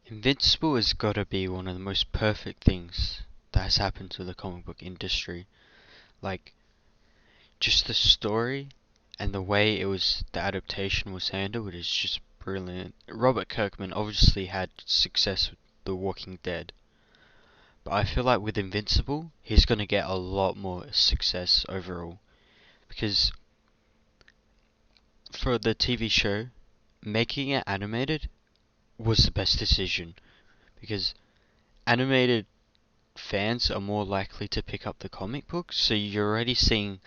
Invincible has got to be one of the most perfect things that has happened to the comic book industry. Like, just the story and the way the adaptation was handled is just brilliant. Robert Kirkman obviously had success with The Walking Dead, but I feel like with Invincible, he's going to get a lot more success overall. Because for the TV show, making it animated was the best decision. Because animated fans are more likely to pick up the comic books, so you're already seeing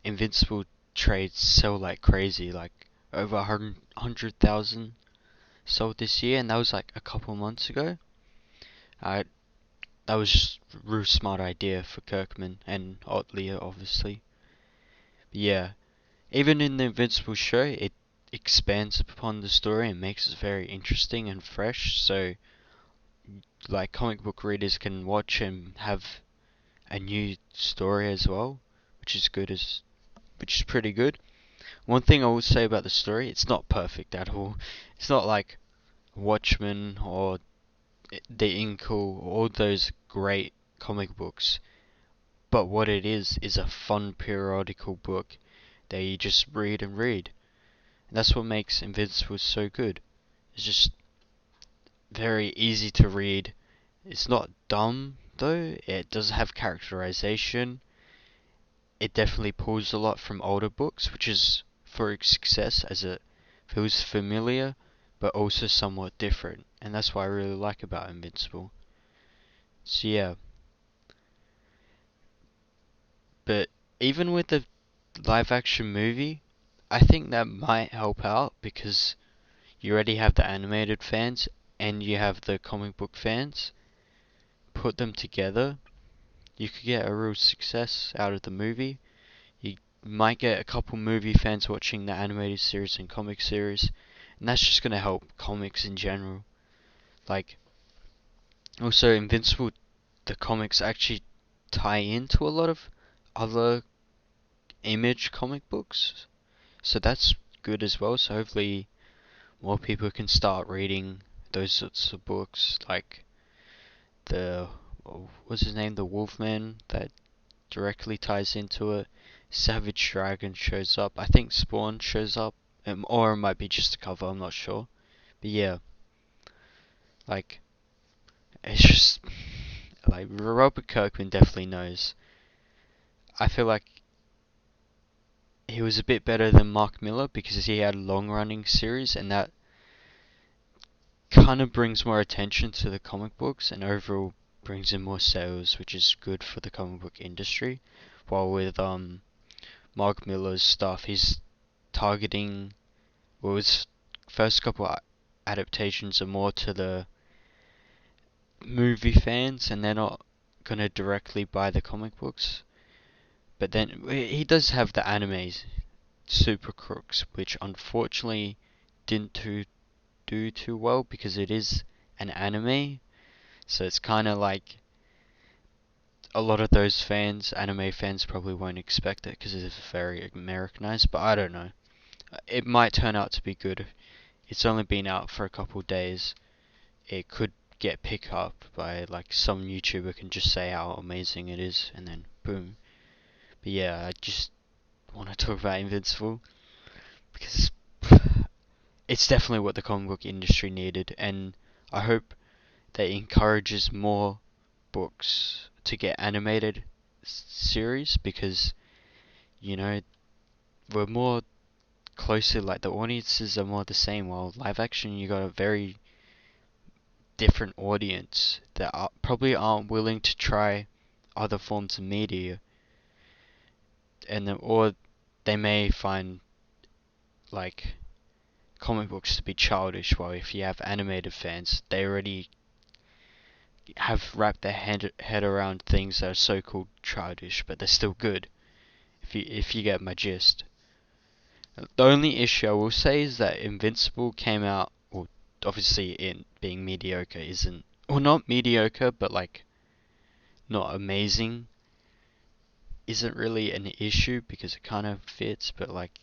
Invincible trades sell like crazy, like over 100,000 sold this year, and that was like a couple months ago. Uh, that was just a real smart idea for Kirkman and Otley, obviously. But yeah, even in the Invincible show, it expands upon the story and makes it very interesting and fresh, so like comic book readers can watch and have a new story as well, which is pretty good. One thing I will say about the story, it's not perfect at all. It's not like Watchmen or The Inkle, all those great comic books. But what it is a fun periodical book that you just read and read. And that's what makes Invincible so good. It's just very easy to read. It's not dumb though. It does have characterization. It definitely pulls a lot from older books, which is for its success as it feels familiar but also somewhat different. And that's what I really like about Invincible. So yeah, but even with the live action movie, I think that might help out because you already have the animated fans and you have the comic book fans. Put them together, you could get a real success out of the movie. You might get a couple movie fans watching the animated series and comic series, and that's just gonna help comics in general. Like, also Invincible, the comics actually tie into a lot of other Image comic books, so that's good as well. So hopefully more people can start reading those sorts of books, like the what's his name, the Wolfman, that directly ties into it. Savage Dragon shows up. I think Spawn shows up, or it might be just a cover. I'm not sure. But yeah, like it's just like Robert Kirkman definitely knows. I feel like he was a bit better than Mark Miller because he had a long running series, and that kind of brings more attention to the comic books and overall brings in more sales, which is good for the comic book industry. While with Mark Miller's stuff, he's targeting, well, his first couple adaptations are more to the movie fans, and they're not gonna directly buy the comic books. But then he does have the animes, Super Crooks, which unfortunately didn't do too well because it is an anime. So it's kind of like a lot of those fans, anime fans, probably won't expect it because it's very Americanized. But I don't know. It might turn out to be good. It's only been out for a couple days. It could get picked up by like some YouTuber can just say how amazing it is, and then boom. But yeah, I just want to talk about Invincible because it's definitely what the comic book industry needed, and I hope that encourages more books to get animated series because you know we're more closer, like the audiences are more the same, while live action you got a very different audience that probably aren't willing to try other forms of media, or they may find like comic books to be childish, while if you have animated fans they already have wrapped their head around things that are so called childish but they're still good, if you get my gist. The only issue I will say is that Invincible came out, well, obviously in being mediocre isn't, well, not mediocre, but like not amazing isn't really an issue because it kind of fits, but like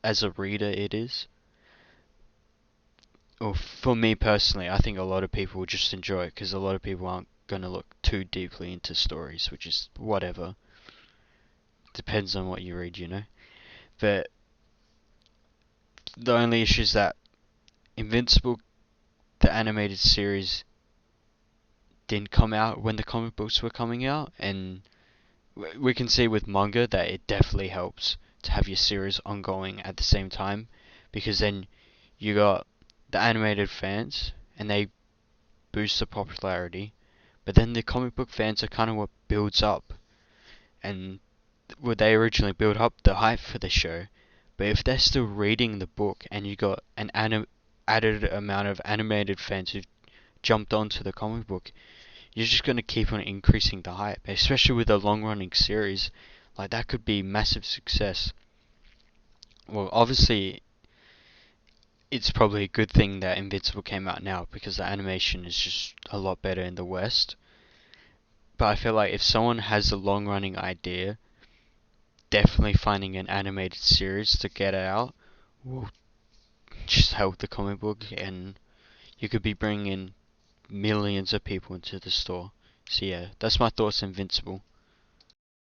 as a reader it is. Or for me personally, I think a lot of people will just enjoy it because a lot of people aren't gonna look too deeply into stories, which is whatever. Depends on what you read, you know. But the only issue is that Invincible, the animated series, didn't come out when the comic books were coming out, and we can see with manga that it definitely helps to have your series ongoing at the same time, because then you got the animated fans and they boost the popularity, but then the comic book fans are kind of what builds up, and well, they originally build up the hype for the show. But if they're still reading the book and you got an added amount of animated fans who jumped onto the comic book, you're just going to keep on increasing the hype, especially with a long running series. Like, that could be massive success. Well, obviously, it's probably a good thing that Invincible came out now because the animation is just a lot better in the West. But I feel like if someone has a long running idea, definitely finding an animated series to get it out will just help the comic book, and you could be bringing in millions of people into the store. So yeah, that's my thoughts on Invincible.